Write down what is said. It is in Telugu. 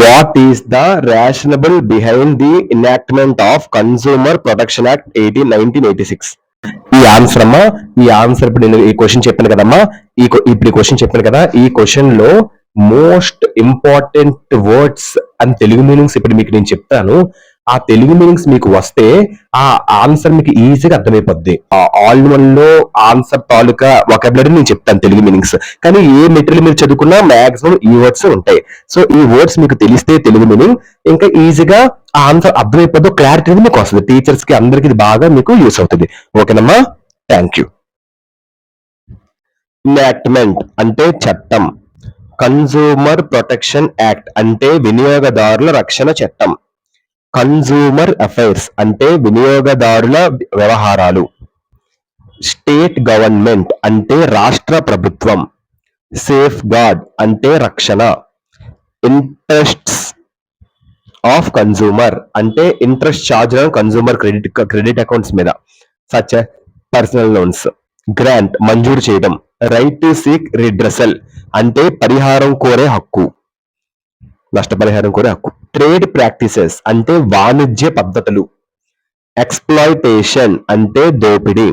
What is the rationale behind the enactment of consumer protection act 1986? ఈ ఆన్సర్ అమ్మా, ఈ ఆన్సర్ ఇప్పుడు నేను ఈ క్వశ్చన్ చెప్పాను కదమ్మా, ఇప్పుడు ఈ క్వశ్చన్ చెప్పాను కదా, ఈ క్వశ్చన్ లో most important words and Telugu meanings ఇప్పుడు మీకు నేను చెప్తాను. ఆ తెలుగు మీనింగ్స్ మీకు వస్తే ఆ ఆన్సర్ మీకు ఈజీగా అర్థమైపోద్ది. ఆ ఆల్ వన్ లో ఆన్సర్ తాలూకా వొకాబులరీ నేను చెప్తాను తెలుగు మీనింగ్స్. కానీ ఏ మెటీరియల్ మీరు చదువుకున్నా మాక్సిమం ఈ వర్డ్స్ ఉంటాయి. సో ఈ వర్డ్స్ మీకు తెలిస్తే తెలుగు మీనింగ్ ఇంకా ఈజీగా ఆ ఆన్సర్ అర్థమైపోద్దు, క్లారిటీ అనేది మీకు వస్తుంది. టీచర్స్ కి అందరికి ఇది బాగా మీకు యూస్ అవుతుంది. ఓకేనమ్మా, థ్యాంక్ యూ. ఎనాక్ట్మెంట్ అంటే చట్టం. కన్సూమర్ ప్రొటెక్షన్ యాక్ట్ అంటే వినియోగదారుల రక్షణ చట్టం. కన్సూమర్ అఫైర్స్ అంటే వినియోగదారుల వ్యవహారాలు. స్టేట్ గవర్నమెంట్ అంటే రాష్ట్ర ప్రభుత్వం. సేఫ్ గార్డ్ అంటే రక్షణ. ఇంట్రెస్ట్స్ ఆఫ్ కన్సూమర్ అంటే interest charge consumer credit accounts మీద, సచ్ పర్సనల్ లోన్స్. గ్రాంట్ మంజూరు చేయడం. రైట్ టు సీక్ రిడ్రెసల్ అంటే పరిహారం కోరే హక్కు, నష్టపరిహారం కోరే హక్కు. ట్రేడ్ ప్రాక్టీసెస్ అంటే వాణిజ్య పద్ధతులు. ఎక్స్ప్లాయిటేషన్ అంటే దోపిడీ.